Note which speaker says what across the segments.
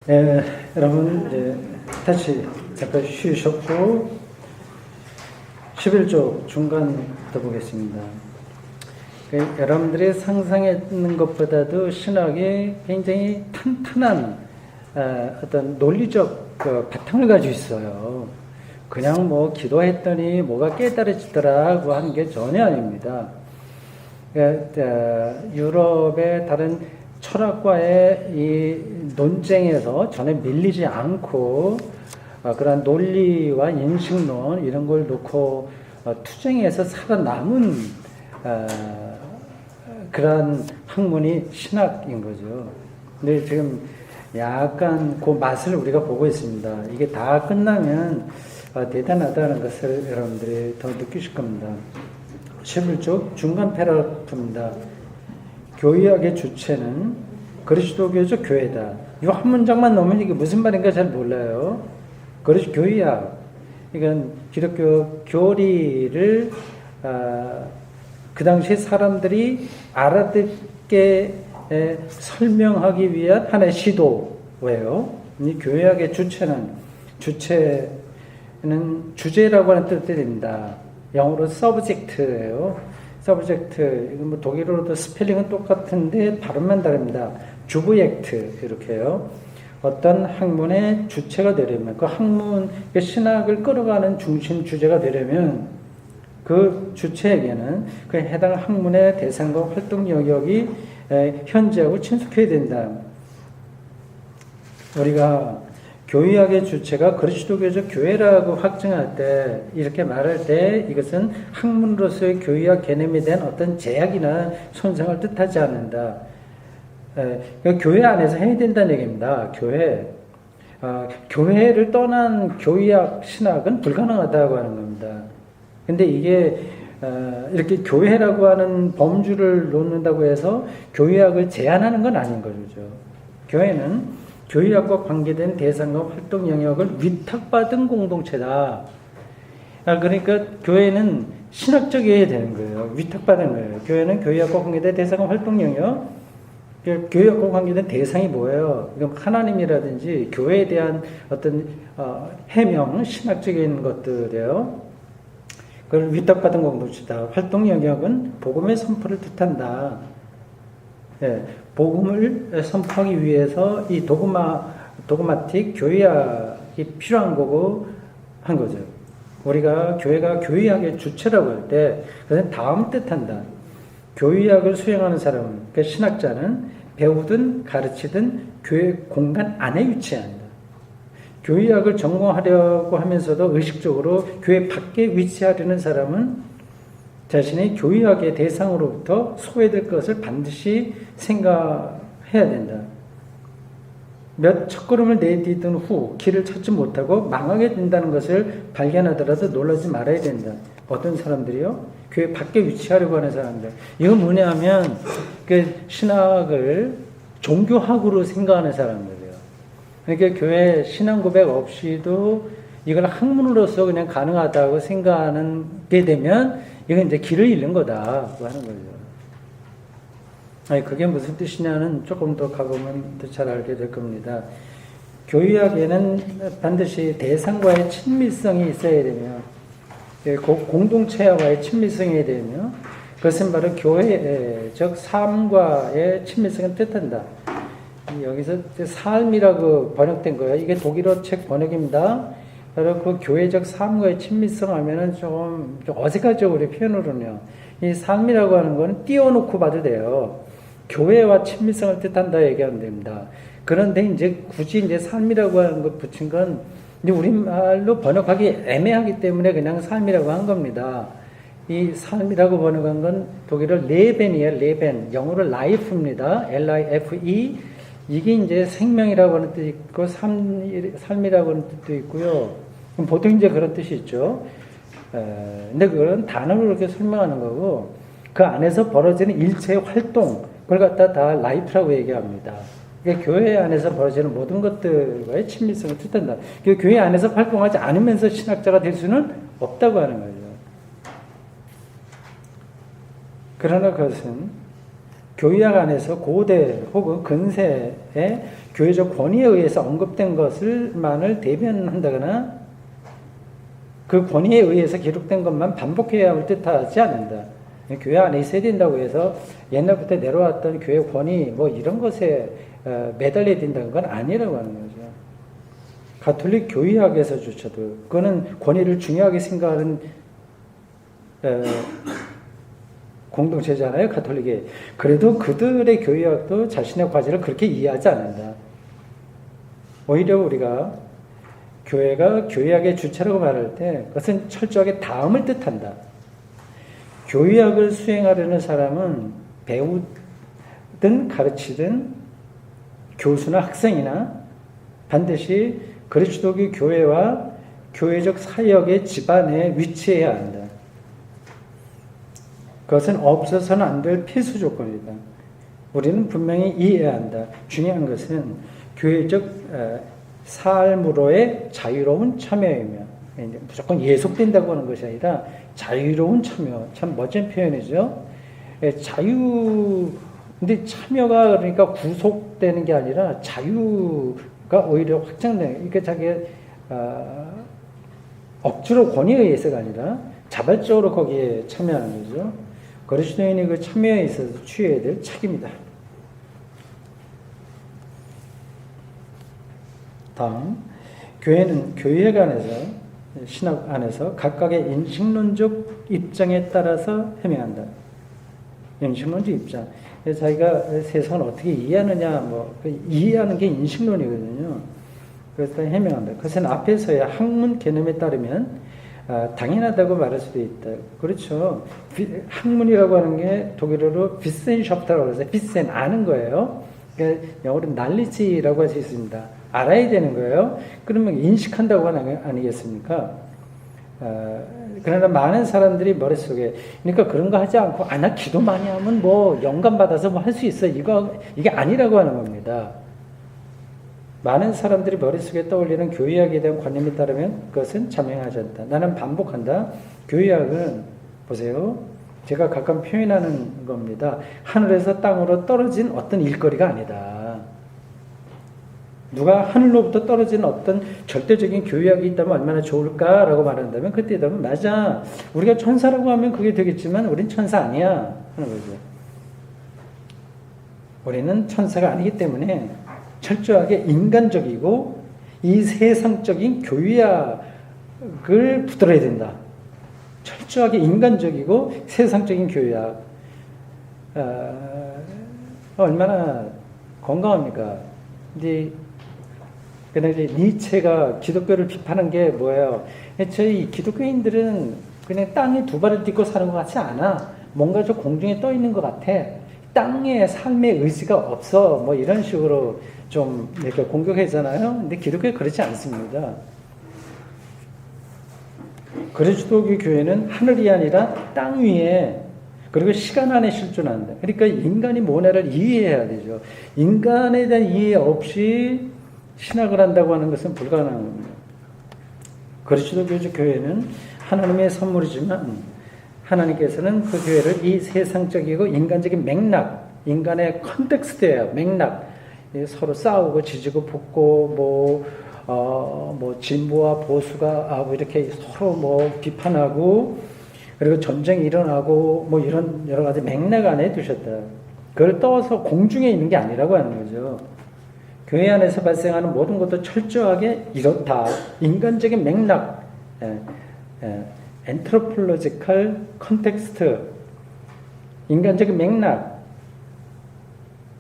Speaker 1: 여러분 이제 다시 잠깐 쉬셨고 11조 중간부터 보겠습니다. 여러분들이 상상했는 것보다도 신학이 굉장히 탄탄한 어떤 논리적 바탕을 가지고 있어요. 그냥 뭐 기도했더니 뭐가 깨달아지더라고 하는 게 전혀 아닙니다. 유럽의 다른 철학과의 이 논쟁에서 전혀 밀리지 않고 그런 논리와 인식론 이런 걸 놓고 투쟁해서 살아남은 그런 학문이 신학인 거죠. 근데 지금 약간 그 맛을 우리가 보고 있습니다. 이게 다 끝나면 대단하다는 것을 여러분들이 더 느끼실 겁니다. 11쪽 중간 패러그래프입니다. 교회학의 주체는 그리스도교적 교회다. 이 한 문장만 넣으면 이게 무슨 말인가 잘 몰라요. 교회학, 이건 기독교 교리를 그 당시 사람들이 알아듣게 설명하기 위한 하나의 시도예요. 이 교회학의 주체는 주제라고 하는 뜻이 됩니다. 영어로 subject예요. subject, 이건 뭐 독일어로도 스펠링은 똑같은데 발음만 다릅니다. 주부액트 이렇게요. 어떤 학문의 주체가 되려면 그 학문, 그 신학을 끌어가는 중심 주제가 되려면 그 주체에게는 그 해당 학문의 대상과 활동 영역이 현재하고 친숙해야 된다. 우리가 교회학의 주체가 그리스도교적 교회라고 확증할 때, 이렇게 말할 때 이것은 학문으로서의 교회학 개념에 대한 어떤 제약이나 손상을 뜻하지 않는다. 교회 안에서 해야 된다는 얘기입니다. 교회를 떠난 교회학 신학은 불가능하다고 하는 겁니다. 근데 이게 이렇게 교회라고 하는 범주를 놓는다고 해서 교회학을 제한하는 건 아닌 거죠. 교회는 교회학과 관계된 대상과 활동 영역을 위탁받은 공동체다. 그러니까 교회는 신학적이어야 되는 거예요. 위탁받은 거예요. 교회는 교회학과 관계된 대상과 활동 영역. 교회학과 관계된 대상이 뭐예요? 하나님이라든지 교회에 대한 어떤 해명, 신학적인 것들이에요. 그걸 위탁받은 공동체다. 활동 영역은 복음의 선포를 뜻한다. 복음을 선포하기 위해서 이 도그마틱 교회학이 필요한 거고 한 거죠. 우리가 교회가 교회학의 주체라고 할 때 그것은 다음 뜻한다. 교회학을 수행하는 사람은, 그 신학자는 배우든 가르치든 교회 공간 안에 위치한다. 교회학을 전공하려고 하면서도 의식적으로 교회 밖에 위치하려는 사람은 자신의 교회학의 대상으로부터 소외될 것을 반드시 생각해야 된다. 몇 첫걸음을 내디딘 후 길을 찾지 못하고 망하게 된다는 것을 발견하더라도 놀라지 말아야 된다. 어떤 사람들이요? 교회 밖에 위치하려고 하는 사람들. 이건 뭐냐 하면 그 신학을 종교학으로 생각하는 사람들이에요. 그러니까 교회 신앙 고백 없이도 이걸 학문으로서 그냥 가능하다고 생각하게 되면 이건 이제 길을 잃는 거다고 하는 거죠. 아니, 그게 무슨 뜻이냐는 조금 더 가보면 더 잘 알게 될 겁니다. 교회학에는 반드시 대상과의 친밀성이 있어야 되며, 공동체와의 친밀성이 되며, 그것은 바로 교회적 삶과의 친밀성을 뜻한다. 여기서 삶이라고 번역된 거예요. 이게 독일어 책 번역입니다. 바로 그 교회적 삶과의 친밀성 하면은 좀 어색하죠, 우리 표현으로는요. 이 삶이라고 하는 건 띄워놓고 봐도 돼요. 교회와 친밀성을 뜻한다 얘기하면 됩니다. 그런데 이제 굳이 이제 삶이라고 하는 것 붙인 건 이제 우리말로 번역하기 애매하기 때문에 그냥 삶이라고 한 겁니다. 이 삶이라고 번역한 건 독일어 레벤이에요, 레벤. 영어로 life입니다. L-I-F-E. 이게 이제 생명이라고 하는 뜻이 있고, 삶이라고 하는 뜻도 있고요. 보통 이제 그런 뜻이 있죠. 근데 그건 단어로 이렇게 설명하는 거고, 그 안에서 벌어지는 일체의 활동, 그걸 갖다 다 라이프라고 얘기합니다. 그러니까 교회 안에서 벌어지는 모든 것들과의 친밀성을 뜻한다. 그러니까 교회 안에서 활동하지 않으면서 신학자가 될 수는 없다고 하는 거죠. 그러나 그것은 교회학 안에서 고대 혹은 근세의 교회적 권위에 의해서 언급된 것을만을 대변한다거나 그 권위에 의해서 기록된 것만 반복해야 함을 뜻하지 않는다. 교회 안에 있어야 된다고 해서 옛날부터 내려왔던 교회 권위 뭐 이런 것에 매달려야 된다는 건 아니라고 하는 거죠. 가톨릭 교회학에서조차도 그거는 권위를 중요하게 생각하는 공동체잖아요, 가톨릭이. 그래도 그들의 교회학도 자신의 과제를 그렇게 이해하지 않는다. 오히려 우리가 교회가 교회학의 주체라고 말할 때 그것은 철저하게 다음을 뜻한다. 교회학을 수행하려는 사람은 배우든 가르치든 교수나 학생이나 반드시 그리스도교 교회와 교회적 사역의 집안에 위치해야 한다. 그것은 없어서는 안 될 필수 조건이다. 우리는 분명히 이해해야 한다. 중요한 것은 교회적 삶으로의 자유로운 참여이며 무조건 예속된다고 하는 것이 아니라 자유로운 참여. 참 멋진 표현이죠. 근데 참여가 그러니까 구속되는 게 아니라 자유가 오히려 확장되는, 그러니까 자기 억지로 권위에 의해서가 아니라 자발적으로 거기에 참여하는 거죠. 그리스도인이 그 참여에 있어서 취해야 될 책임이다. 다음, 교회는 교회학 안에서, 신학 안에서 각각의 인식론적 입장에 따라서 해명한다. 인식론적 입장. 자기가 세상을 어떻게 이해하느냐, 이해하는 게 인식론이거든요. 그래서 해명한다. 그것은 앞에서의 학문 개념에 따르면 당연하다고 말할 수도 있다. 그렇죠. 학문이라고 하는 게 독일어로 Wissenschaft라고 해서 Wissen 아는 거예요. 그러니까 영어로 knowledge라고 할 수 있습니다. 알아야 되는 거예요. 그러면 인식한다고 하는 거 아니겠습니까? 그러나 많은 사람들이 머릿속에, 그러니까 그런 거 하지 않고, 나 기도 많이 하면 뭐 영감받아서 뭐 할 수 있어. 이게 아니라고 하는 겁니다. 많은 사람들이 머릿속에 떠올리는 교회학에 대한 관념에 따르면 그것은 자명하지 않다. 나는 반복한다. 교회학은, 보세요. 제가 가끔 표현하는 겁니다. 하늘에서 땅으로 떨어진 어떤 일거리가 아니다. 누가 하늘로부터 떨어진 어떤 절대적인 교회학이 있다면 얼마나 좋을까라고 말한다면 그때 되면 맞아. 우리가 천사라고 하면 그게 되겠지만 우린 천사 아니야 하는 거죠. 우리는 천사가 아니기 때문에 철저하게 인간적이고 이 세상적인 교회학을 붙들어야 된다. 철저하게 인간적이고 세상적인 교회학. 얼마나 건강합니까? 이제 그런데 니체가 기독교를 비판한 게 뭐예요? 저희 기독교인들은 그냥 땅에 두 발을 딛고 사는 것 같지 않아. 뭔가 저 공중에 떠 있는 것 같아. 땅에 삶의 의지가 없어. 뭐 이런 식으로 좀 이렇게 공격하잖아요. 근데 기독교는 그렇지 않습니다. 그리스도교 교회는 하늘이 아니라 땅 위에 그리고 시간 안에 실존한다. 그러니까 인간이 뭐냐를 이해해야 되죠. 인간에 대한 이해 없이 신학을 한다고 하는 것은 불가능한 겁니다. 그리스도교적 교회는 하나님의 선물이지만 하나님께서는 그 교회를 이 세상적이고 인간적인 맥락, 인간의 컨텍스트예요. 맥락. 서로 싸우고 지지고 볶고 진보와 보수가 이렇게 서로 비판하고 그리고 전쟁이 일어나고 이런 여러 가지 맥락 안에 두셨다. 그걸 떠서 공중에 있는 게 아니라고 하는 거죠. 교회 안에서 발생하는 모든 것도 철저하게 이렇다. 인간적인 맥락, 엔트로폴로지컬 컨텍스트, 인간적인 맥락에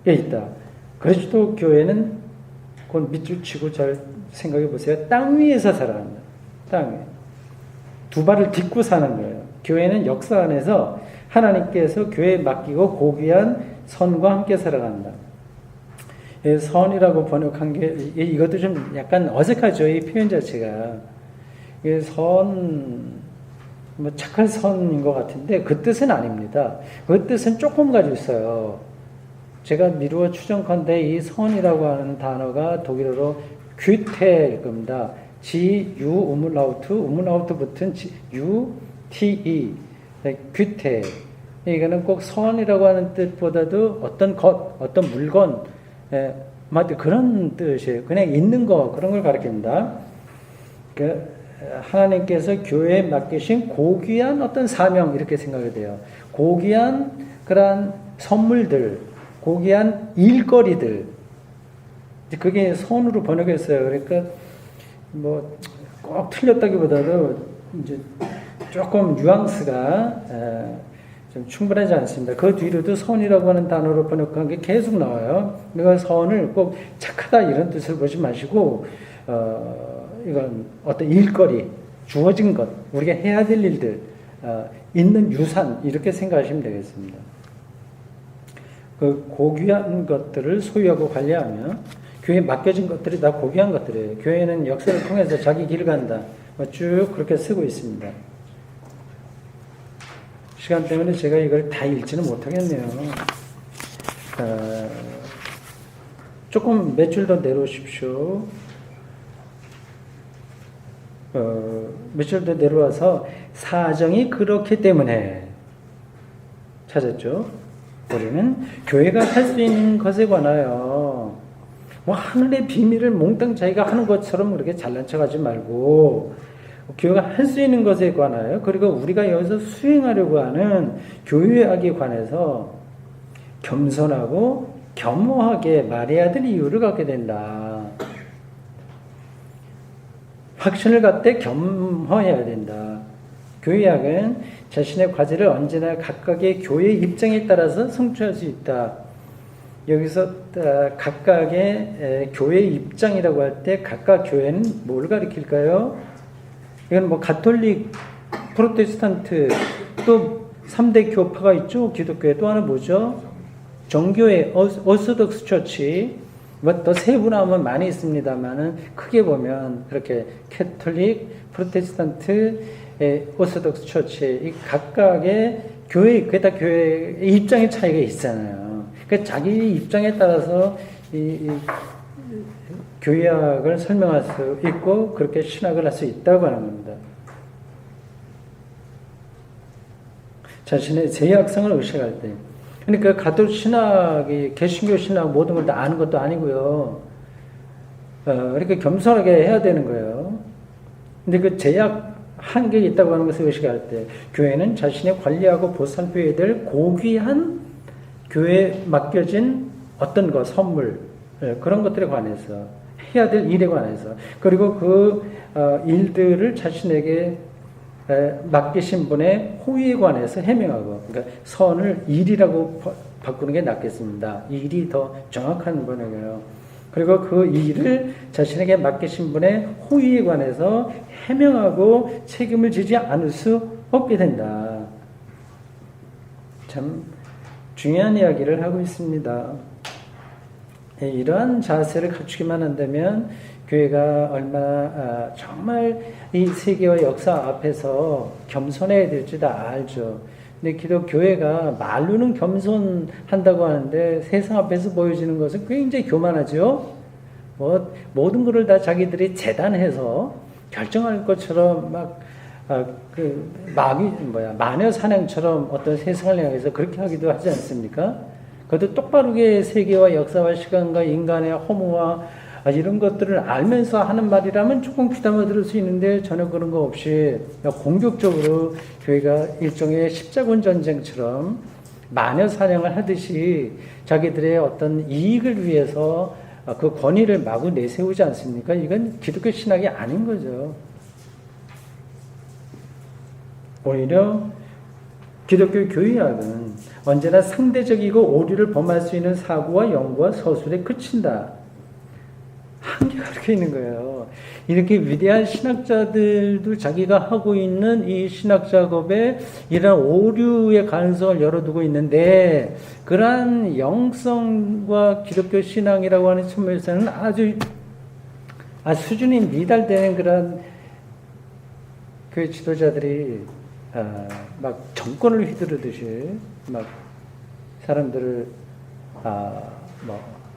Speaker 1: 있다. 그리스도 교회는 그건 밑줄 치고 잘 생각해 보세요. 땅 위에서 살아간다. 땅 위에. 두 발을 딛고 사는 거예요. 교회는 역사 안에서 하나님께서 교회에 맡기고 고귀한 선과 함께 살아간다. 선이라고 번역한 게 이것도 좀 약간 어색하죠. 이 표현 자체가. 착할 선인 것 같은데 그 뜻은 아닙니다. 그 뜻은 조금 가지고 있어요. 제가 미루어 추정컨대 이 선이라고 하는 단어가 독일어로 규테일 겁니다. G-U 우물라우트 붙은 G-U-T-E 규테. 이거는 꼭 선이라고 하는 뜻보다도 어떤 것, 어떤 물건, 그런 뜻이에요. 그냥 있는 거, 그런 걸 가리킵니다. 하나님께서 교회에 맡기신 고귀한 어떤 사명, 이렇게 생각이 돼요. 고귀한 그러한 선물들, 고귀한 일거리들. 그게 선으로 번역했어요. 그러니까 꼭 틀렸다기보다도 이제 조금 뉘앙스가 좀 충분하지 않습니다. 그 뒤로도 선이라고 하는 단어로 번역한 게 계속 나와요. 그러니까 선을 꼭 착하다 이런 뜻을 보지 마시고 이건 어떤 일거리, 주어진 것, 우리가 해야 될 일들, 있는 유산 이렇게 생각하시면 되겠습니다. 그 고귀한 것들을 소유하고 관리하며 교회에 맡겨진 것들이 다 고귀한 것들이에요. 교회는 역사를 통해서 자기 길을 간다. 쭉 그렇게 쓰고 있습니다. 시간 때문에 제가 이걸 다 읽지는 못하겠네요. 조금 몇 줄 더 내려오십시오. 몇 줄 더 내려와서 사정이 그렇기 때문에 찾았죠. 우리는 교회가 할 수 있는 것에 관하여 하늘의 비밀을 몽땅 자기가 하는 것처럼 그렇게 잘난 척하지 말고 교회가 할 수 있는 것에 관하여 그리고 우리가 여기서 수행하려고 하는 교회학에 관해서 겸손하고 겸허하게 말해야 될 이유를 갖게 된다. 확신을 갖되 겸허해야 된다. 교회학은 자신의 과제를 언제나 각각의 교회 입장에 따라서 성취할 수 있다. 여기서 각각의 교회 입장이라고 할 때 각각 교회는 뭘 가리킬까요? 이건 가톨릭, 프로테스탄트, 또 3대 교파가 있죠. 기독교에 또 하나 뭐죠? 정교회, 오소독스 처치. 더 세분화하면 많이 있습니다만은 크게 보면 그렇게 캐톨릭, 프로테스탄트, 오소독스 처치 이 각각의 교회, 그게 다 교회의 입장의 차이가 있잖아요. 그러니까 자기 입장에 따라서 이 교회학을 설명할 수 있고 그렇게 신학을 할 수 있다고 하는 겁니다. 자신의 제약성을 의식할 때. 그러니까 가톨릭 신학이 개신교 신학 모든 걸 다 아는 것도 아니고요. 그러니까 겸손하게 해야 되는 거예요. 근데 그 제약 한계가 있다고 하는 것을 의식할 때 교회는 자신이 관리하고 보살펴야 될 고귀한 교회에 맡겨진 어떤 것, 선물 그런 것들에 관해서 해야 될 일에 관해서 그리고 그 일들을 자신에게 맡기신 분의 호의에 관해서 해명하고 그러니까 선을 일이라고 바꾸는 게 낫겠습니다. 일이 더 정확한 번역이에요. 그리고 그 일을 자신에게 맡기신 분의 호의에 관해서 해명하고 책임을 지지 않을 수 없게 된다. 참 중요한 이야기를 하고 있습니다. 이러한 자세를 갖추기만 한다면 교회가 얼마나 정말 이 세계와 역사 앞에서 겸손해야 될지 다 알죠. 근데 기독교회가 말로는 겸손한다고 하는데 세상 앞에서 보여지는 것은 굉장히 교만하죠. 모든 것을 다 자기들이 재단해서 결정할 것처럼 마녀 사냥처럼 어떤 세상을 향해서 그렇게 하기도 하지 않습니까? 그것도 똑바르게 세계와 역사와 시간과 인간의 허무와 이런 것들을 알면서 하는 말이라면 조금 귀담아 들을 수 있는데 전혀 그런 거 없이 공격적으로 교회가 일종의 십자군 전쟁처럼 마녀 사냥을 하듯이 자기들의 어떤 이익을 위해서 그 권위를 마구 내세우지 않습니까? 이건 기독교 신학이 아닌 거죠. 오히려 기독교 교회학은 언제나 상대적이고 오류를 범할 수 있는 사고와 연구와 서술에 그친다. 한계가 그렇게 있는 거예요. 이렇게 위대한 신학자들도 자기가 하고 있는 이 신학 작업에 이런 오류의 가능성을 열어두고 있는데 그러한 영성과 기독교 신앙이라고 하는 측면에서는 아주 수준이 미달되는 그런 교회 지도자들이 막 정권을 휘두르듯이 막 사람들을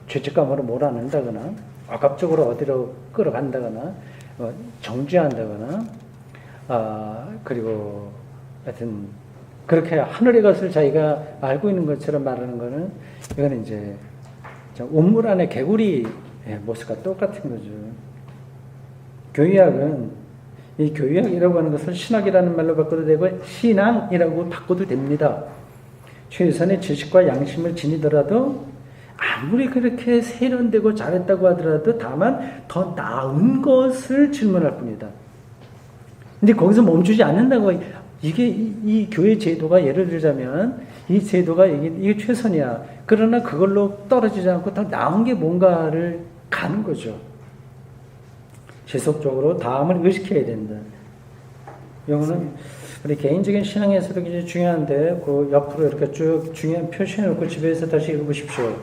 Speaker 1: 죄책감으로 몰아낸다거나 억압적으로 어디로 끌어간다거나 정죄한다거나 그리고 하여튼 그렇게 하늘의 것을 자기가 알고 있는 것처럼 말하는 거는 이거는 이제 우물 안에 개구리 모습과 똑같은 거죠. 교의학은 이 교의학이라고 하는 것을 신학이라는 말로 바꿔도 되고 신앙이라고 바꿔도 됩니다. 최선의 지식과 양심을 지니더라도 아무리 그렇게 세련되고 잘했다고 하더라도 다만 더 나은 것을 질문할 뿐이다. 근데 거기서 멈추지 않는다고. 이게 이 교회 제도가 예를 들자면 이 제도가 이게 최선이야. 그러나 그걸로 떨어지지 않고 더 나은 게 뭔가를 가는 거죠. 지속적으로 다음을 의식해야 된다. 이거는 우리 개인적인 신앙에서도 굉장히 중요한데 그 옆으로 이렇게 쭉 중요한 표시해놓고 집에서 다시 읽어보십시오.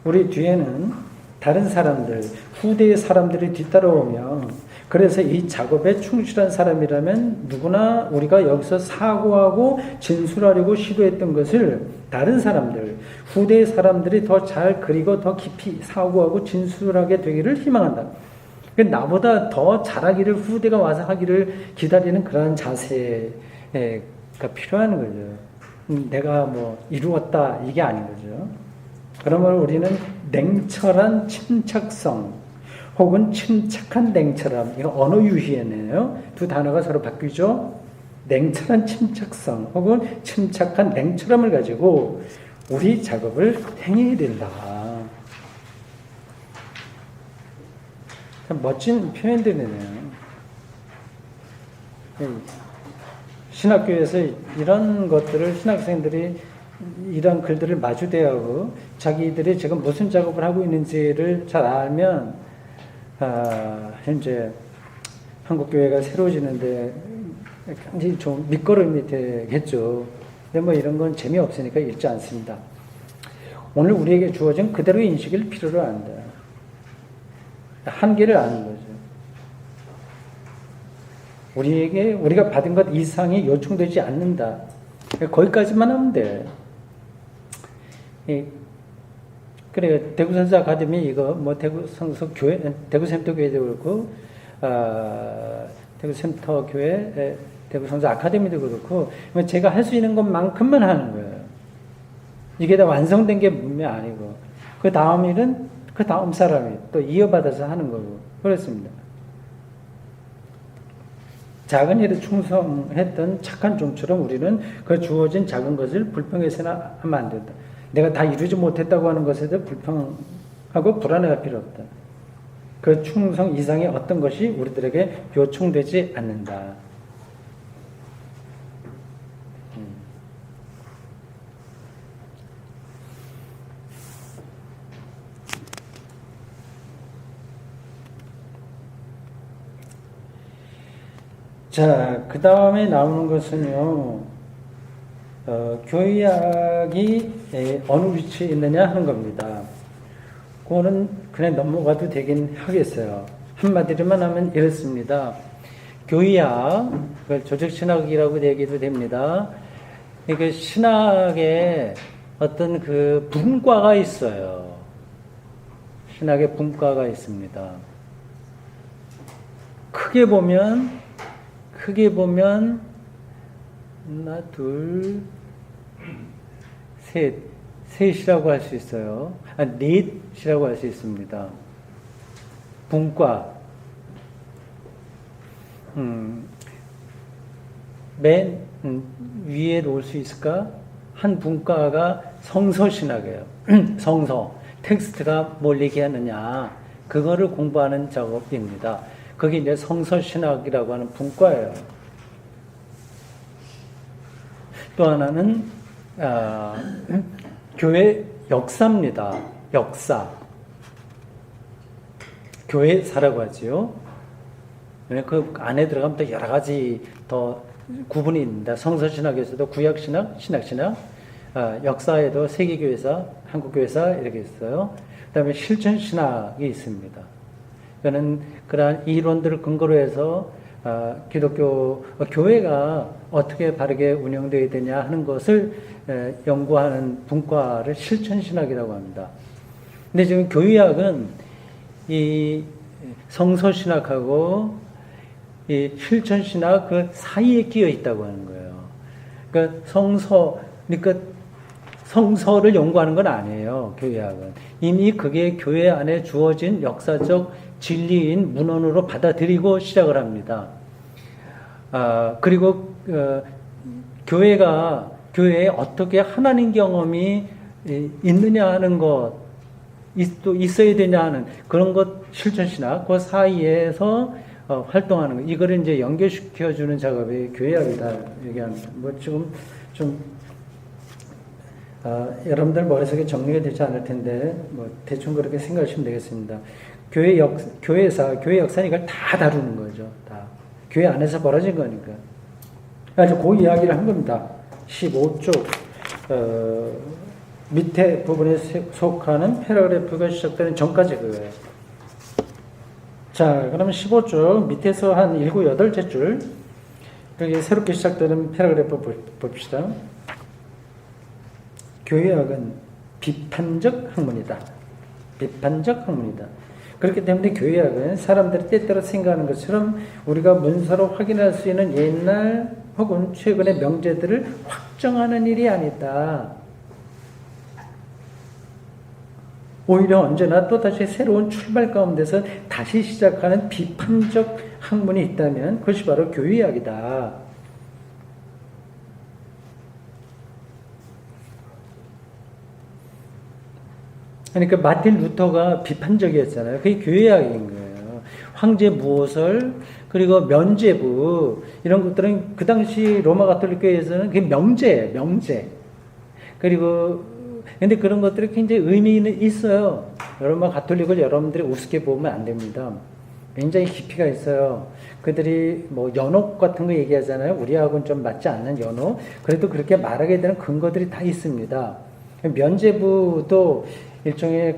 Speaker 1: 우리 뒤에는 다른 사람들, 후대의 사람들이 뒤따라오며 그래서 이 작업에 충실한 사람이라면 누구나 우리가 여기서 사고하고 진술하려고 시도했던 것을 다른 사람들, 후대의 사람들이 더 잘 그리고 더 깊이 사고하고 진술하게 되기를 희망한다. 나보다 더 잘하기를 후대가 와서 하기를 기다리는 그러한 자세가 필요한 거죠. 내가 뭐 이루었다 이게 아닌 거죠. 그러면 우리는 냉철한 침착성 혹은 침착한 냉철함, 이거 언어 유희에네요. 두 단어가 서로 바뀌죠. 냉철한 침착성 혹은 침착한 냉철함을 가지고 우리 작업을 행해야 된다. 참 멋진 표현들이네요. 신학교에서 이런 것들을 신학생들이 이런 글들을 마주대하고 자기들이 지금 무슨 작업을 하고 있는지를 잘 알면 현재 한국교회가 새로워지는데 굉장히 좀 밑거름이 되겠죠. 근데 뭐 이런 건 재미없으니까 읽지 않습니다. 오늘 우리에게 주어진 그대로의 인식을 필요로 한다. 한계를 아는 거죠. 우리가 받은 것 이상이 요청되지 않는다. 거기까지만 하면 돼. 그래, 대구선수 아카데미 이거 뭐 대구선수 교회, 대구센터 교회도 그렇고, 대구센터 교회, 대구선수 아카데미도 그렇고, 제가 할 수 있는 것만큼만 하는 거예요. 이게 다 완성된 게 분명 아니고, 그 다음 일은 그 다음 사람이 또 이어받아서 하는 거고, 그렇습니다. 작은 일에 충성했던 착한 종처럼 우리는 그 주어진 작은 것을 불평해서나 하면 안 된다. 내가 다 이루지 못했다고 하는 것에 대해 불평하고 불안해할 필요 없다. 그 충성 이상의 어떤 것이 우리들에게 요청되지 않는다. 자, 그 다음에 나오는 것은요, 교의학이 어느 위치에 있느냐 하는 겁니다. 그거는 그냥 넘어가도 되긴 하겠어요. 한마디로만 하면 이렇습니다. 교의학, 조직신학이라고 얘기도 됩니다. 이게 신학에 어떤 그 분과가 있어요. 신학의 분과가 있습니다. 크게 보면 하나, 둘, 셋이라고 할 수 있어요. 넷이라고 할 수 있습니다. 분과. 맨 위에 놓을 수 있을까? 한 분과가 성서신학이에요. 성서. 텍스트가 뭘 얘기하느냐. 그거를 공부하는 작업입니다. 그게 이제 성서신학이라고 하는 분과예요. 또 하나는 교회 역사입니다. 역사. 교회사라고 하지요. 그 안에 들어가면 또 여러 가지 더 구분이 있습니다. 성서신학에서도 구약신학, 신약신학, 역사에도 세계교회사, 한국교회사 이렇게 있어요. 그 다음에 실천신학이 있습니다. 이거는 그러한 이론들을 근거로 해서 기독교 교회가 어떻게 바르게 운영되어야 되냐 하는 것을 연구하는 분과를 실천신학이라고 합니다. 근데 지금 교의학은 이 성서신학하고 이 실천신학 그 사이에 끼어 있다고 하는 거예요. 그러니까 그러니까 성서를 연구하는 건 아니에요. 교회학은 이미 그게 교회 안에 주어진 역사적 진리인 문헌으로 받아들이고 시작을 합니다. 그리고 교회에 어떻게 하나님 경험이 있느냐 하는 것, 또 있어야 되냐 하는 그런 것 실천신학 그 사이에서 활동하는 것, 이거를 이제 연결시켜주는 작업이 교회학이다 얘기합니다. 뭐 지금 좀 여러분들 머릿속에 정리가 되지 않을 텐데 뭐 대충 그렇게 생각하시면 되겠습니다. 교회 역사는 이걸 다 다루는 거죠. 다 교회 안에서 벌어진 거니까. 그래서 그 이야기를 한 겁니다. 15쪽 밑에 부분에 속하는 패러그래프가 시작되는 전까지 그거예요. 자, 그러면 15쪽 밑에서 한 7, 8째 줄 여기 새롭게 시작되는 패러그래프 봅시다. 교회학은 비판적 학문이다. 비판적 학문이다. 그렇기 때문에 교회학은 사람들이 때때로 생각하는 것처럼 우리가 문서로 확인할 수 있는 옛날 혹은 최근의 명제들을 확정하는 일이 아니다. 오히려 언제나 또다시 새로운 출발 가운데서 다시 시작하는 비판적 학문이 있다면 그것이 바로 교회학이다. 그러니까 마틴 루터가 비판적이었잖아요. 그게 교회학인 거예요. 황제 무호설 그리고 면죄부 이런 것들은 그 당시 로마 가톨릭 교회에서는 그게 명제예요. 명제. 그리고 근데 그런 것들이 굉장히 의미는 있어요. 로마 가톨릭을 여러분들이 우습게 보면 안 됩니다. 굉장히 깊이가 있어요. 그들이 뭐 연옥 같은 거 얘기하잖아요. 우리하고는 좀 맞지 않는 연옥. 그래도 그렇게 말하게 되는 근거들이 다 있습니다. 면죄부도 일종의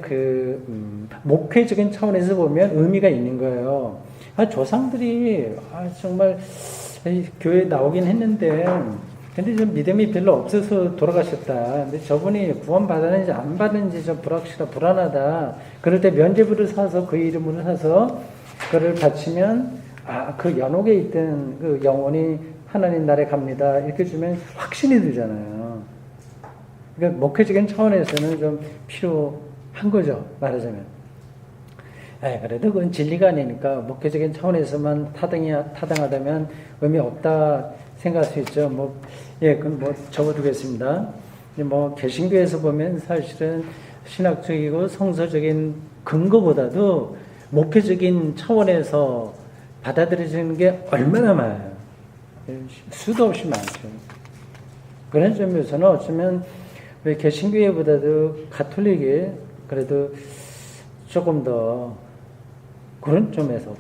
Speaker 1: 목회적인 차원에서 보면 의미가 있는 거예요. 조상들이 정말 교회에 나오긴 했는데 근데 좀 믿음이 별로 없어서 돌아가셨다. 근데 저분이 구원 받았는지 안 받았는지 좀 불안하다. 그럴 때 면죄부를 사서 그 이름으로 사서 그를 바치면 그 연옥에 있던 그 영혼이 하나님 나라에 갑니다. 이렇게 주면 확신이 들잖아요. 그러니까 목회적인 차원에서는 좀 필요한 거죠. 말하자면. 그래도 그건 진리가 아니니까 목회적인 차원에서만 타당하다면 의미 없다 생각할 수 있죠. 그건 적어두겠습니다. 개신교에서 보면 사실은 신학적이고 성서적인 근거보다도 목회적인 차원에서 받아들여지는 게 얼마나 많아요. 수도 없이 많죠. 그런 점에서는 어쩌면 우리 개신교회보다도 가톨릭이 그래도 조금 더 그런 점에서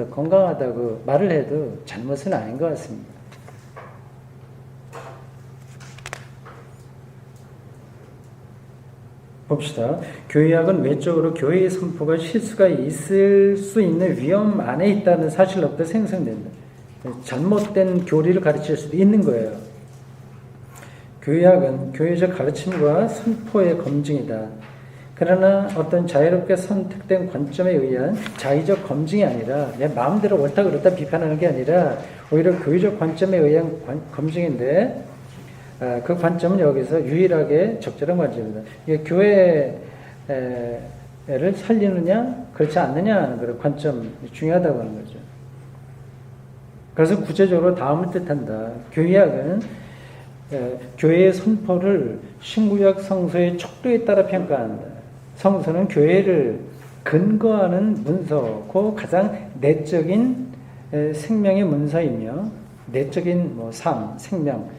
Speaker 1: 건강하다고 말을 해도 잘못은 아닌 것 같습니다. 봅시다. 교회학은 외적으로 교회의 선포가 실수가 있을 수 있는 위험 안에 있다는 사실로부터 생성된다. 잘못된 교리를 가르칠 수도 있는 거예요. 교회학은 교회적 가르침과 선포의 검증이다. 그러나 어떤 자유롭게 선택된 관점에 의한 자의적 검증이 아니라 내 마음대로 옳다 그렇다 비판하는 게 아니라 오히려 교회적 관점에 의한 검증인데 그 관점은 여기서 유일하게 적절한 관점입니다. 이게 교회를 살리느냐 그렇지 않느냐 하는 그런 관점이 중요하다고 하는 거죠. 그래서 구체적으로 다음을 뜻한다. 교회학은 교회의 선포를 신구약 성서의 척도에 따라 평가한다. 성서는 교회를 근거하는 문서고 가장 내적인 생명의 문서이며 내적인 삶, 생명,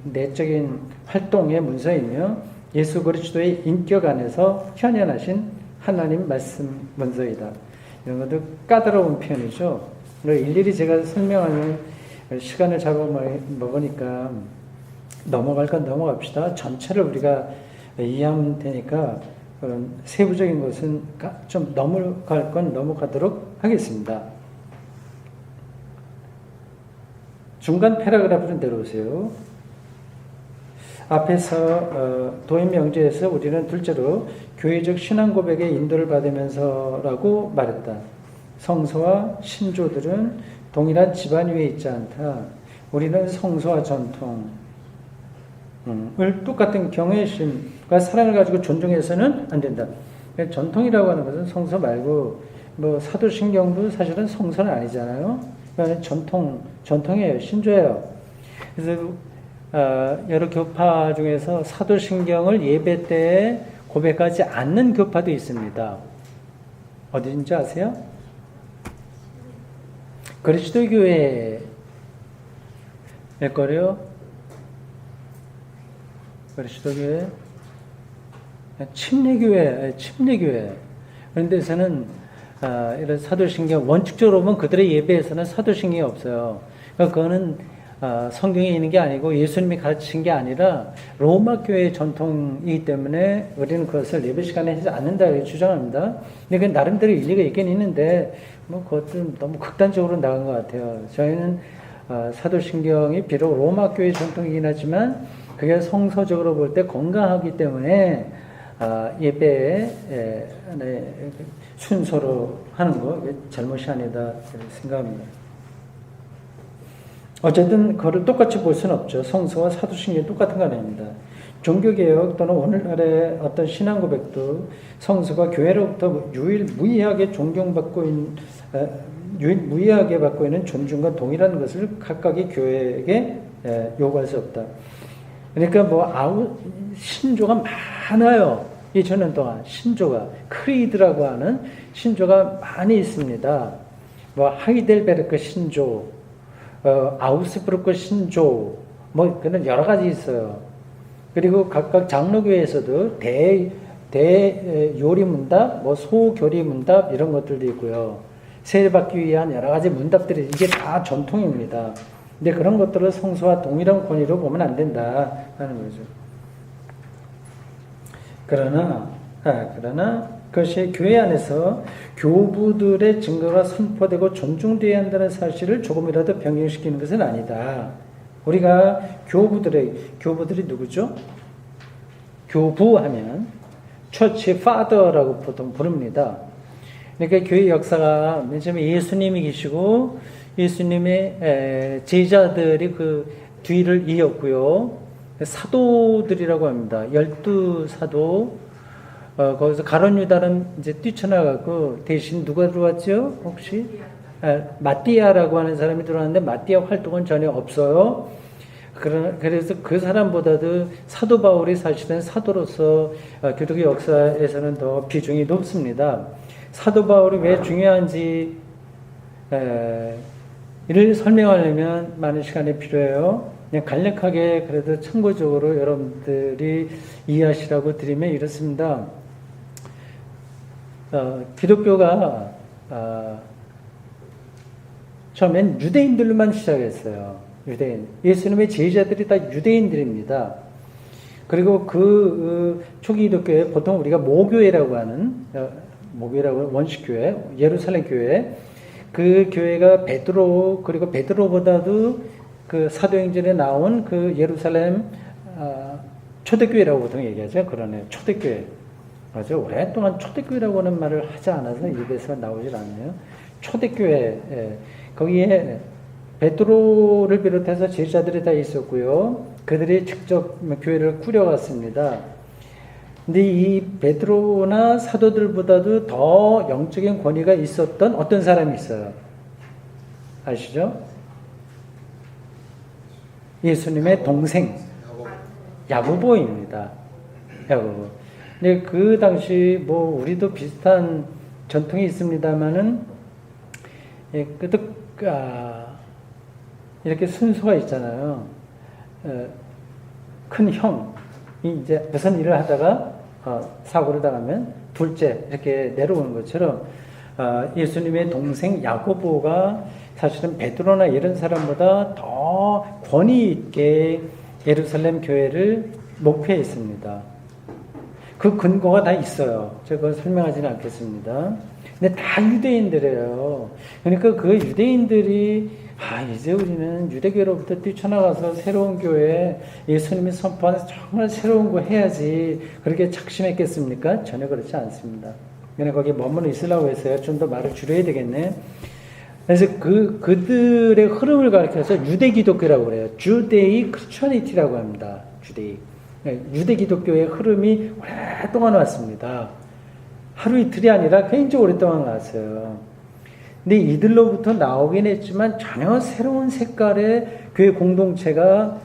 Speaker 1: 내적인 활동의 문서이며 예수 그리스도의 인격 안에서 현현하신 하나님 말씀 문서이다. 이런 것도 까다로운 표현이죠. 일일이 제가 설명하는 시간을 잡아먹으니까 넘어갈 건 넘어갑시다. 전체를 우리가 이해하면 되니까 그런 세부적인 것은 좀 넘어갈 건 넘어가도록 하겠습니다. 중간 패러그래프로 내려오세요. 앞에서 도입 명제에서 우리는 둘째로 교회적 신앙 고백의 인도를 받으면서라고 말했다. 성서와 신조들은 동일한 집안 위에 있지 않다. 우리는 성서와 전통, 을 똑같은 경외심과 사랑을 가지고 존중해서는 안 된다. 전통이라고 하는 것은 성서 말고 뭐 사도신경도 사실은 성서는 아니잖아요. 그러니까 전통이에요. 신조예요. 그래서 여러 교파 중에서 사도신경을 예배 때에 고백하지 않는 교파도 있습니다. 어디인지 아세요? 그리스도교회일 거예요. 그리스도교회, 침례교회. 그런 데서는 이런 사도신경, 원칙적으로 보면 그들의 예배에서는 사도신경이 없어요. 그러니까 그거는 성경에 있는 게 아니고 예수님이 가르치신 게 아니라 로마 교회의 전통이기 때문에 우리는 그것을 예배 시간에 하지 않는다 이렇게 주장합니다. 근데 그 나름대로 일리가 있긴 있는데 뭐 그것도 너무 극단적으로 나간 것 같아요. 저희는 사도신경이 비록 로마 교회의 전통이긴 하지만 그게 성서적으로 볼 때 건강하기 때문에 예배에 순서로 하는 거 잘못이 아니다 생각합니다. 어쨌든 그걸 똑같이 볼 수는 없죠. 성서와 사도신경이 똑같은 건 아닙니다. 종교개혁 또는 오늘날의 어떤 신앙 고백도 성서가 교회로부터 유일무이하게 받고 있는 존중과 동일한 것을 각각의 교회에게 요구할 수 없다. 그러니까 신조가 많아요. 2000년 동안 신조가 크리드라고 하는 신조가 많이 있습니다. 하이델베르크 신조, 아우스부르크 신조, 그런 여러 가지 있어요. 그리고 각각 장로교회에서도 요리문답, 소교리문답 이런 것들도 있고요. 세례받기 위한 여러 가지 문답들이 이게 다 전통입니다. 근데 그런 것들을 성서와 동일한 권위로 보면 안 된다 하는 거죠. 그러나 그것이 교회 안에서 교부들의 증거가 선포되고 존중되어야 한다는 사실을 조금이라도 변경시키는 것은 아니다. 우리가 교부들이 누구죠? 교부하면 처치 파더라고 보통 부릅니다. 그러니까 교회 역사가 맨 처음에 예수님이 계시고 예수님의 제자들이 그 뒤를 이었고요. 사도들이라고 합니다. 12사도. 거기서 가룟 유다는 이제 뛰쳐나가고 대신 누가 들어왔죠? 혹시? 마띠아라고 하는 사람이 들어왔는데 마띠아 활동은 전혀 없어요. 그래서 그 사람보다도 사도 바울이 사실은 사도로서 기독교 역사에서는 더 비중이 높습니다. 사도 바울이 왜 중요한지 이를 설명하려면 많은 시간이 필요해요. 그냥 간략하게 그래도 참고적으로 여러분들이 이해하시라고 드리면 이렇습니다. 기독교가 처음엔 유대인들로만 시작했어요. 예수님의 제자들이 다 유대인들입니다. 그리고 그 초기 기독교에 보통 우리가 모교회라고 하는 원식교회, 예루살렘 교회, 그 교회가 베드로, 그리고 베드로보다도 그 사도행전에 나온 그 예루살렘 초대교회라고 보통 얘기하죠. 그러네요. 초대교회. 맞아요. 오랫동안 초대교회라고 하는 말을 하지 않아서 입에서 나오질 않네요. 초대교회. 거기에 베드로를 비롯해서 제자들이 다 있었고요. 그들이 직접 교회를 꾸려갔습니다. 근데 이 베드로나 사도들보다도 더 영적인 권위가 있었던 어떤 사람이 있어요. 아시죠? 예수님의 동생 야고보입니다. 야고보. 근데 그 당시 우리도 비슷한 전통이 있습니다만은 이렇게 순서가 있잖아요. 큰 형이 이제 무슨 일을 하다가 사고를 당하면 둘째 이렇게 내려오는 것처럼 예수님의 동생 야고보가 사실은 베드로나 이런 사람보다 더 권위 있게 예루살렘 교회를 목회했습니다. 그 근거가 다 있어요. 제가 그걸 설명하지는 않겠습니다. 근데 다 유대인들이에요. 그러니까 그 유대인들이 이제 우리는 유대교로부터 뛰쳐나가서 새로운 교회, 예수님이 선포하는 정말 새로운 거 해야지 그렇게 작심했겠습니까? 전혀 그렇지 않습니다. 그냥 거기에 머무르 있으려고 했어요. 좀 더 말을 줄여야 되겠네. 그래서 그들의 흐름을 가리켜서 유대 기독교라고 그래요. 주데이 크리스천리티라고 합니다. 주데이. 유대 기독교의 흐름이 오랫동안 왔습니다. 하루 이틀이 아니라 굉장히 오랫동안 왔어요. 근데 이들로부터 나오긴 했지만 전혀 새로운 색깔의 교회 공동체가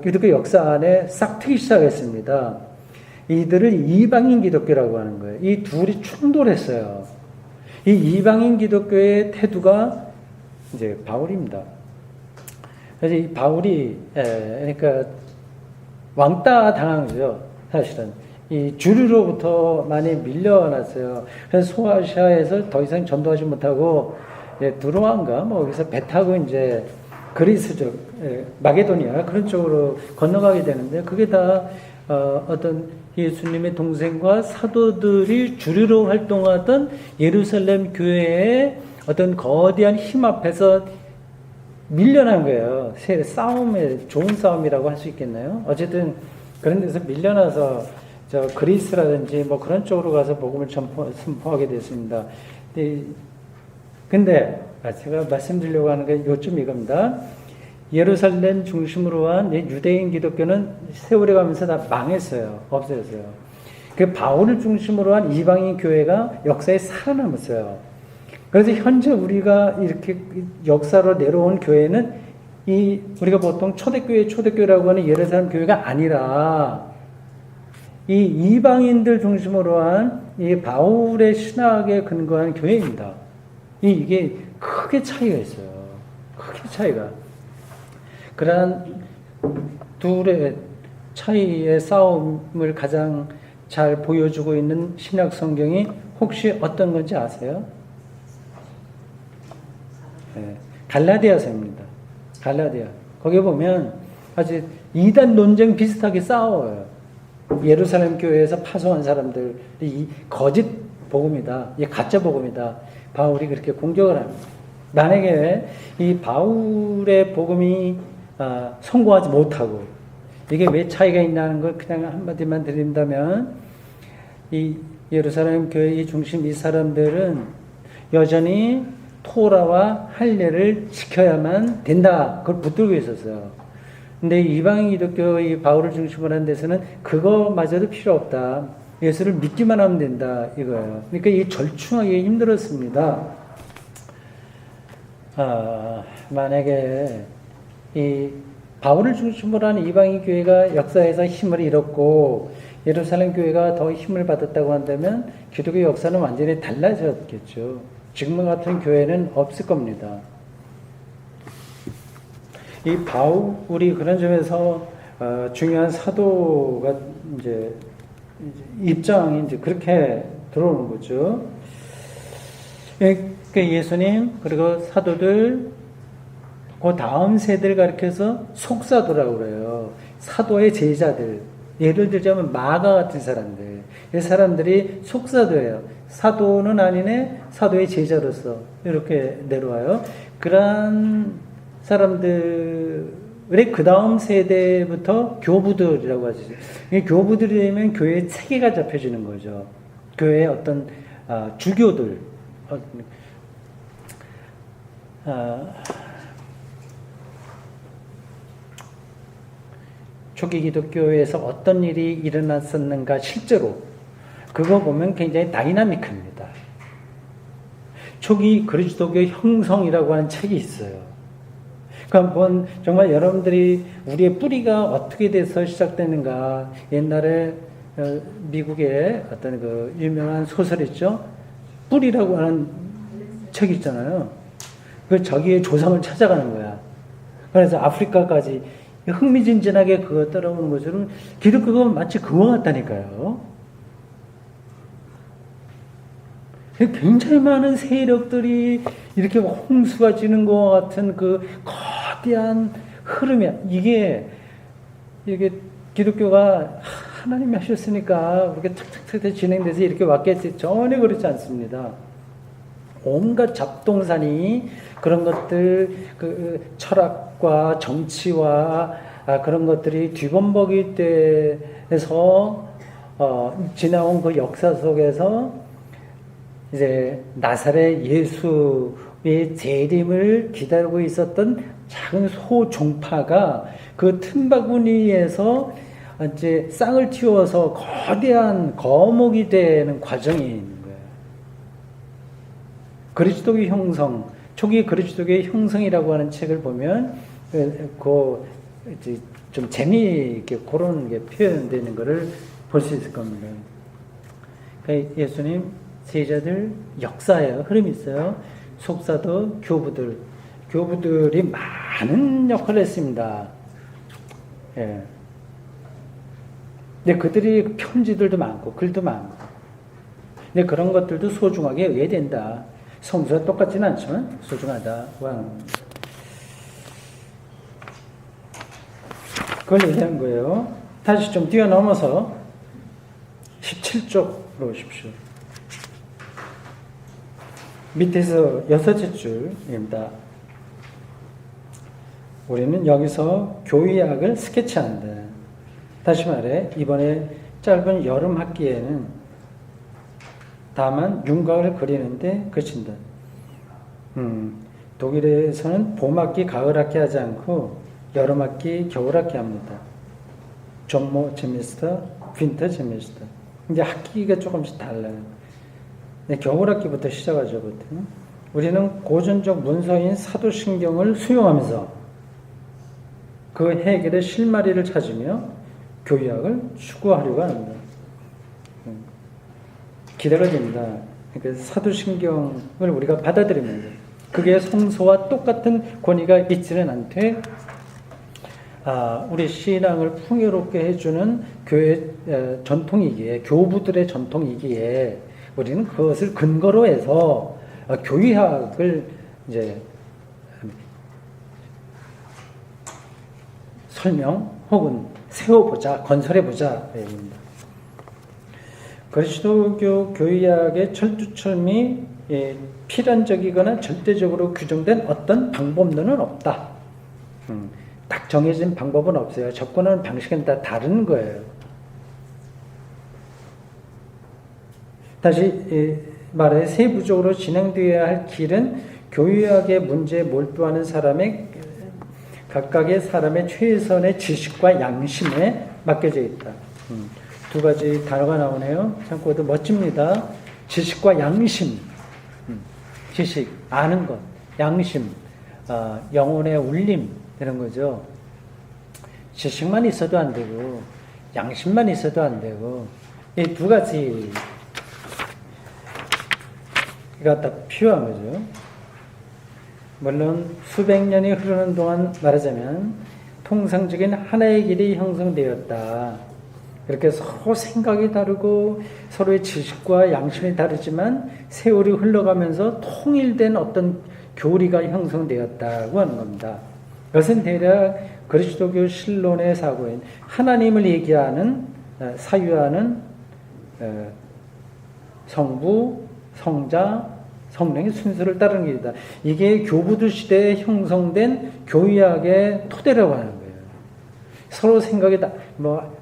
Speaker 1: 기독교 역사 안에 싹 트기 시작했습니다. 이들을 이방인 기독교라고 하는 거예요. 이 둘이 충돌했어요. 이 이방인 기독교의 태도가 이제 바울입니다. 그래서 이 바울이 그러니까 왕따 당한 거죠. 사실은 이 주류로부터 많이 밀려났어요. 그래서 소아시아에서 더 이상 전도하지 못하고 두로아인가 뭐 여기서 배 타고 이제 그리스 쪽 마게도니아 그런 쪽으로 건너가게 되는데 그게 다 어떤 예수님의 동생과 사도들이 주류로 활동하던 예루살렘 교회의 어떤 거대한 힘 앞에서 밀려난 거예요. 싸움에 좋은 싸움이라고 할 수 있겠나요? 어쨌든 그런 데서 밀려나서 저 그리스라든지 뭐 그런 쪽으로 가서 복음을 선포하게 됐습니다. 근데 제가 말씀드리려고 하는 게 요점 이겁니다. 예루살렘 중심으로 한 유대인 기독교는 세월이 가면서 다 망했어요. 없어졌어요. 그 바울을 중심으로 한 이방인 교회가 역사에 살아남았어요. 그래서 현재 우리가 이렇게 역사로 내려온 교회는 우리가 보통 초대교회라고 하는 예루살렘 교회가 아니라 이 이방인들 중심으로 한 이 바울의 신학에 근거한 교회입니다. 이게 크게 차이가 있어요. 크게 차이가. 그러한 둘의 차이의 싸움을 가장 잘 보여주고 있는 신약 성경이 혹시 어떤 건지 아세요? 네, 갈라디아서입니다. 갈라디아. 거기 보면 아주 이단 논쟁 비슷하게 싸워요. 예루살렘 교회에서 파송한 사람들이 거짓 복음이다. 이게 가짜 복음이다. 바울이 그렇게 공격을 합니다. 만약에 이 바울의 복음이 성공하지 못하고 이게 왜 차이가 있냐는 걸 그냥 한마디만 드린다면 이 예루살렘 교회의 중심 이 사람들은 여전히 토라와 할례를 지켜야만 된다. 그걸 붙들고 있었어요. 근데 이방인 기독교의 바울을 중심으로 한 데서는 그거마저도 필요 없다. 예수를 믿기만 하면 된다. 이거예요. 그러니까 이 절충하기 힘들었습니다. 만약에 이 바울을 중심으로 한 이방인 교회가 역사에서 힘을 잃었고 예루살렘 교회가 더 힘을 받았다고 한다면 기독교 역사는 완전히 달라졌겠죠. 지금 같은 교회는 없을 겁니다. 이 바울이 그런 점에서 중요한 사도가 이제 입장이 이제 그렇게 들어오는 거죠. 그러니까 예수님 그리고 사도들 그 다음 세대를 가리켜서 속사도라고 그래요. 사도의 제자들. 예를 들자면 마가 같은 사람들. 이 사람들이 속사도예요. 사도는 아니네. 사도의 제자로서 이렇게 내려와요. 그런 사람들의 그 다음 세대부터 교부들이라고 하죠. 교부들이 되면 교회의 체계가 잡혀지는 거죠. 교회의 어떤 주교들, 초기 기독교에서 어떤 일이 일어났었는가 실제로 그거 보면 굉장히 다이나믹합니다. 초기 그리스도교 형성이라고 하는 책이 있어요. 그러니까 정말 여러분들이 우리의 뿌리가 어떻게 돼서 시작되는가 옛날에 미국의 어떤 그 유명한 소설 있죠. 뿌리라고 하는 책 있잖아요. 그 자기의 조상을 찾아가는 거야. 그래서 아프리카까지 흥미진진하게 그거 따라오는 것처럼 기독교가 마치 그와 같다니까요. 굉장히 많은 세력들이 이렇게 홍수가 지는 것 같은 그 거대한 흐름이야. 이게 기독교가 하나님이 하셨으니까 이렇게 탁탁탁 진행돼서 이렇게 왔겠지. 전혀 그렇지 않습니다. 온갖 잡동사니 그런 것들, 그 철학과 정치와 그런 것들이 뒤범벅이 때에서 지나온 그 역사 속에서 이제 나사렛 예수의 재림을 기다리고 있었던 작은 소종파가 그 틈바구니에서 이제 쌍을 틔워서 거대한 거목이 되는 과정이 있는 거예요. 그리스도의 형성, 초기 그리스도의 형성이라고 하는 책을 보면 이제 좀 재미있게 그런 게 표현되는 것을 볼 수 있을 겁니다. 그러니까 예수님 제자들 역사예요. 흐름이 있어요. 속사도 교부들이 많은 역할을 했습니다. 예. 근데 그들이 편지들도 많고 글도 많고, 근데 그런 것들도 소중하게 여겨야 된다. 성수와 똑같지는 않지만 소중하다. 그걸 얘기한 거예요. 다시 좀 뛰어넘어서 17쪽으로 오십시오. 밑에서 6째 줄입니다. 우리는 여기서 교의학을 스케치한다. 다시 말해 이번에 짧은 여름 학기에는 다만 윤곽을 그리는데 그친다. 독일에서는 봄학기, 가을학기 하지 않고 여름학기, 겨울학기 합니다. 종모 제미스터, 윈터 제미스터. 이제 학기가 조금씩 달라요. 네, 겨울학기부터 시작하죠, 보통. 우리는 고전적 문서인 사도신경을 수용하면서 그 해결의 실마리를 찾으며 교의학을 추구하려고 합니다. 기대가 됩니다. 그러니까 사도신경을 우리가 받아들이면서 그게 성서와 똑같은 권위가 있지는 않되 우리 신앙을 풍요롭게 해주는 교회 전통이기에, 교부들의 전통이기에 우리는 그것을 근거로 해서 교의학을 이제 설명 혹은 세워보자, 건설해보자. 그리스도교 교의학의 철두철미 필연적이거나 절대적으로 규정된 어떤 방법론은 없다. 딱 정해진 방법은 없어요. 접근하는 방식은 다 다른 거예요. 다시 말해 세부적으로 진행되어야 할 길은 교의학의 문제에 몰두하는 사람의 각각의 사람의 최선의 지식과 양심에 맡겨져 있다. 두 가지 단어가 나오네요. 참고도 멋집니다. 지식과 양심. 지식, 아는 것, 양심, 영혼의 울림 이런 거죠. 지식만 있어도 안 되고 양심만 있어도 안 되고 이 두 가지가 다 필요한 거죠. 물론 수백 년이 흐르는 동안 말하자면 통상적인 하나의 길이 형성되었다. 그렇게 서로 생각이 다르고 서로의 지식과 양심이 다르지만 세월이 흘러가면서 통일된 어떤 교리가 형성되었다고 하는 겁니다. 이것은 대략 그리스도교 신론의 사고인 하나님을 얘기하는 사유하는 성부, 성자, 성령의 순서를 따르는 길이다. 이게 교부들 시대에 형성된 교의학의 토대라고 하는 거예요. 서로 생각이 다,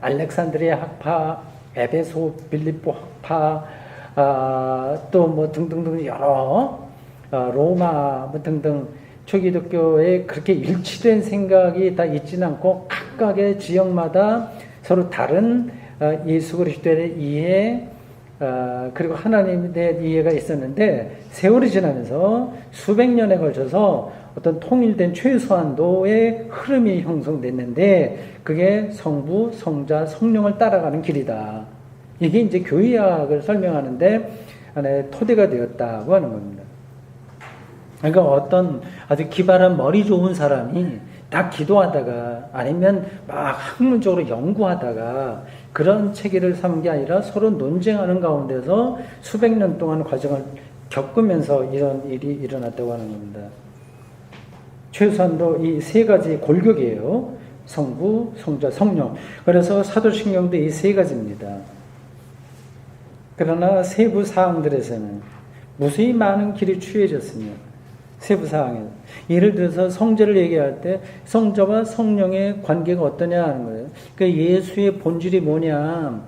Speaker 1: 알렉산드리아 학파, 에베소, 빌립보 학파, 또 등등등 여러, 로마 등등 초기독교에 그렇게 일치된 생각이 다 있지는 않고 각각의 지역마다 서로 다른 예수 그리스도의 이해, 그리고 하나님에 대한 이해가 있었는데 세월이 지나면서 수백 년에 걸쳐서 어떤 통일된 최소한도의 흐름이 형성됐는데 그게 성부, 성자, 성령을 따라가는 길이다. 이게 이제 교의학을 설명하는데 하나의 토대가 되었다고 하는 겁니다. 그러니까 어떤 아주 기발한 머리 좋은 사람이 딱 기도하다가 아니면 막 학문적으로 연구하다가 그런 체계를 삼은 게 아니라 서로 논쟁하는 가운데서 수백 년 동안 과정을 겪으면서 이런 일이 일어났다고 하는 겁니다. 최소한도 이 세 가지 골격이에요. 성부, 성자, 성령. 그래서 사도신경도 이 세 가지입니다. 그러나 세부 사항들에서는 무수히 많은 길이 취해졌으며 세부 사항에서 예를 들어서 성자를 얘기할 때 성자와 성령의 관계가 어떠냐 하는 거예요. 그러니까 예수의 본질이 뭐냐,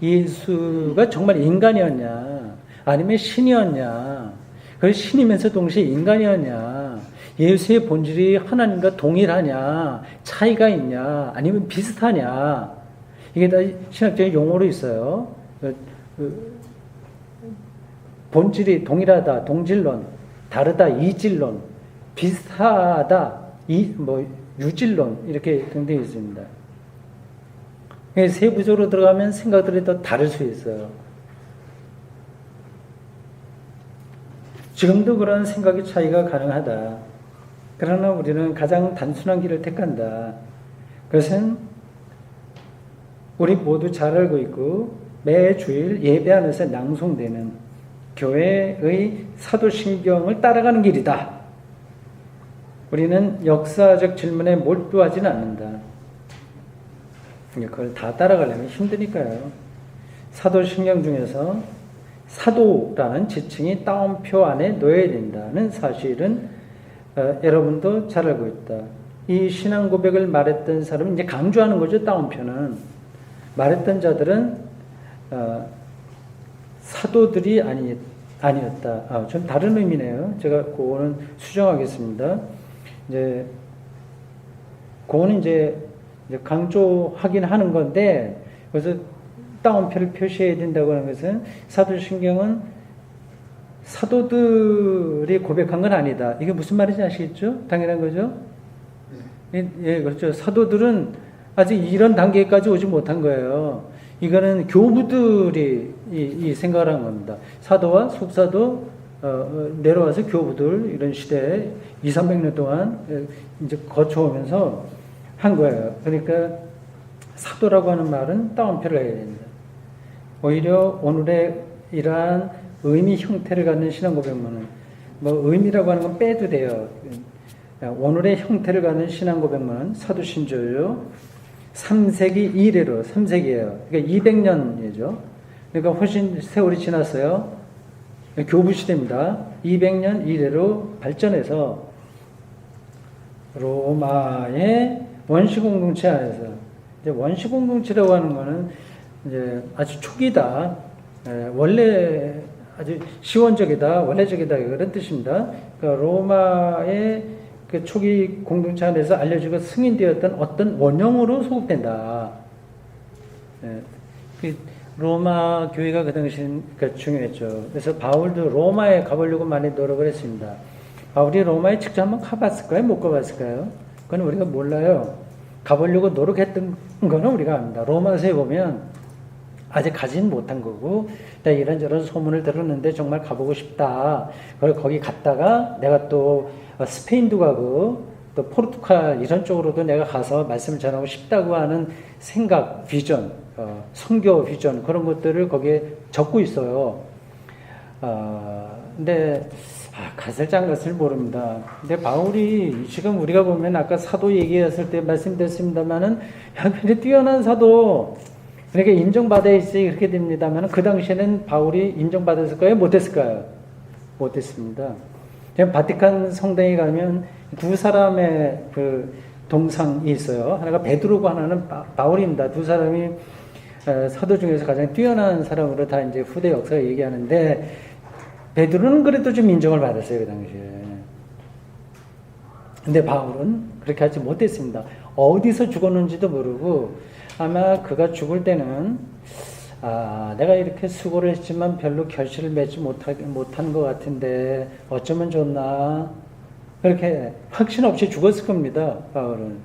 Speaker 1: 예수가 정말 인간이었냐 아니면 신이었냐, 그 신이면서 동시에 인간이었냐, 예수의 본질이 하나님과 동일하냐, 차이가 있냐 아니면 비슷하냐, 이게 다 신학적인 용어로 있어요. 본질이 동일하다, 동질론, 다르다, 이질론, 비슷하다, 유질론, 이렇게 등등이 있습니다. 세부적으로 들어가면 생각들이 더 다를 수 있어요. 지금도 그런 생각의 차이가 가능하다. 그러나 우리는 가장 단순한 길을 택한다. 그것은 우리 모두 잘 알고 있고 매 주일 예배 안에서 낭송되는 교회의 사도신경을 따라가는 길이다. 우리는 역사적 질문에 몰두하지는 않는다. 그걸 다 따라가려면 힘드니까요. 사도신경 중에서 사도라는 지칭이 따옴표 안에 놓여야 된다는 사실은 여러분도 잘 알고 있다. 이 신앙 고백을 말했던 사람은 이제 강조하는 거죠. 따옴표는 말했던 자들은 사도들이 아니었다. 좀 다른 의미네요. 제가 그거는 수정하겠습니다. 그거는 이제 강조하긴 하는 건데, 그래서 따옴표를 표시해야 된다고 하는 것은 사도신경은 사도들이 고백한 건 아니다. 이게 무슨 말인지 아시겠죠? 당연한 거죠? 예, 그렇죠. 사도들은 아직 이런 단계까지 오지 못한 거예요. 이거는 교부들이 이 생각을 한 겁니다. 사도와 속사도 내려와서 교부들 이런 시대에 200~300년 동안 이제 거쳐오면서 한 거예요. 그러니까 사도라고 하는 말은 따옴표를 해야 됩니다. 오히려 오늘의 이러한 의미 형태를 갖는 신앙 고백문은 의미라고 하는 건 빼도 돼요. 오늘의 형태를 갖는 신앙 고백문은 사도신조요. 3세기 이래로 3세기예요. 그러니까 200년이죠. 그러니까 훨씬 세월이 지났어요. 교부 시대입니다. 200년 이래로 발전해서 로마의 원시 공동체 안에서 이제 원시 공동체라고 하는 거는 이제 아주 초기다. 원래 아주 시원적이다, 원래적이다 이런 뜻입니다. 그러니까 로마의 그 초기 공동체 안에서 알려지고 승인되었던 어떤 원형으로 소급된다. 로마 교회가 그 당시엔 중요했죠. 그래서 바울도 로마에 가보려고 많이 노력을 했습니다. 바울이 로마에 직접 한번 가봤을까요? 못 가봤을까요? 그건 우리가 몰라요. 가보려고 노력했던 거는 우리가 압니다. 로마서에 보면 아직 가진 못한 거고, 이런저런 소문을 들었는데 정말 가보고 싶다. 그걸 거기 갔다가 내가 또 스페인도 가고 또 포르투갈 이런 쪽으로도 내가 가서 말씀을 전하고 싶다고 하는 생각, 비전, 선교 비전 그런 것들을 거기에 적고 있어요. 근데 갔을지 안 갔을지 모릅니다. 근데 바울이 지금 우리가 보면 아까 사도 얘기했을 때 말씀드렸습니다만은 굉장히 뛰어난 사도, 그러니까 인정받아야 그렇게 됩니다만 그 당시에는 바울이 인정받았을까요? 못했을까요? 못했습니다. 바티칸 성당에 가면 두 사람의 그 동상이 있어요. 하나가 베드로고 하나는 바울입니다. 두 사람이 사도 중에서 가장 뛰어난 사람으로 다 이제 후대 역사가 얘기하는데, 베드로는 그래도 좀 인정을 받았어요, 그 당시에. 근데 바울은 그렇게 하지 못했습니다. 어디서 죽었는지도 모르고, 아마 그가 죽을 때는 내가 이렇게 수고를 했지만 별로 결실을 맺지 못한 것 같은데 어쩌면 좋나, 그렇게 확신 없이 죽었을 겁니다, 바울은.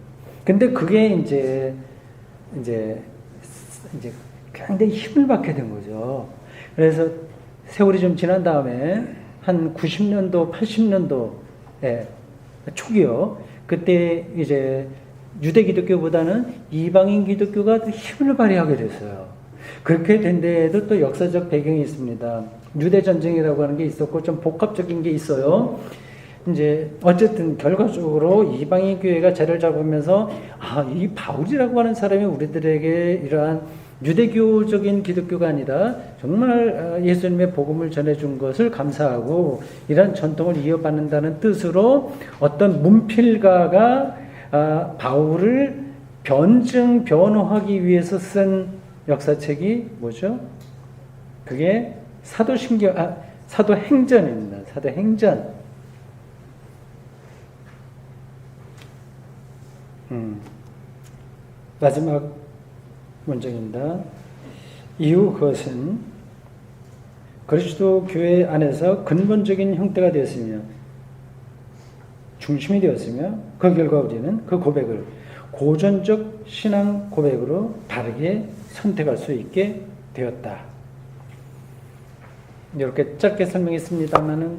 Speaker 1: 근데 그게 이제 굉장히 힘을 받게 된 거죠. 그래서 세월이 좀 지난 다음에 한 90년도, 80년도에 초기요. 그때 이제 유대 기독교보다는 이방인 기독교가 더 힘을 발휘하게 됐어요. 그렇게 된 데에도 또 역사적 배경이 있습니다. 유대 전쟁이라고 하는 게 있었고 좀 복합적인 게 있어요. 이제 어쨌든 결과적으로 이방인 교회가 자리를 잡으면서 이 바울이라고 하는 사람이 우리들에게 이러한 유대교적인 기독교가 아니라 정말 예수님의 복음을 전해준 것을 감사하고 이런 전통을 이어받는다는 뜻으로 어떤 문필가가 바울을 변호하기 위해서 쓴 역사책이 뭐죠? 그게 사도행전입니다. 사도행전. 마지막 문장입니다. 이후 그것은 그리스도 교회 안에서 근본적인 형태가 되었으며 중심이 되었으며 그 결과 우리는 그 고백을 고전적 신앙 고백으로 다르게 선택할 수 있게 되었다. 이렇게 짧게 설명했습니다만은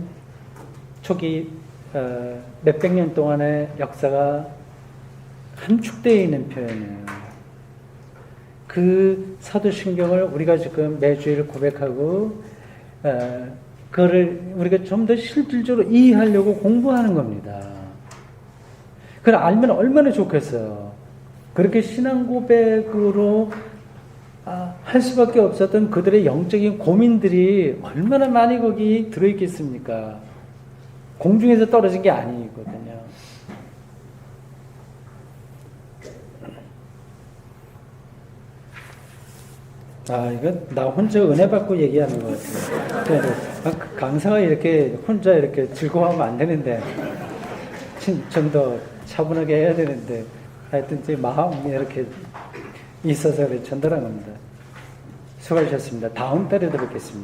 Speaker 1: 초기 몇백 년 동안의 역사가 함축되어 있는 표현이에요. 그 사도신경을 우리가 지금 매주일 고백하고 그거를 우리가 좀 더 실질적으로 이해하려고 공부하는 겁니다. 그걸 알면 얼마나 좋겠어요. 그렇게 신앙 고백으로 할 수밖에 없었던 그들의 영적인 고민들이 얼마나 많이 거기 들어있겠습니까? 공중에서 떨어진 게 아니거든요. 이거 나 혼자 은혜 받고 얘기하는 것 같아요. 강사가 이렇게 혼자 이렇게 즐거워하면 안 되는데, 좀 더 차분하게 해야 되는데, 하여튼 제 마음이 이렇게 있어서 전달한 겁니다. 수고하셨습니다. 다음 달에도 뵙겠습니다.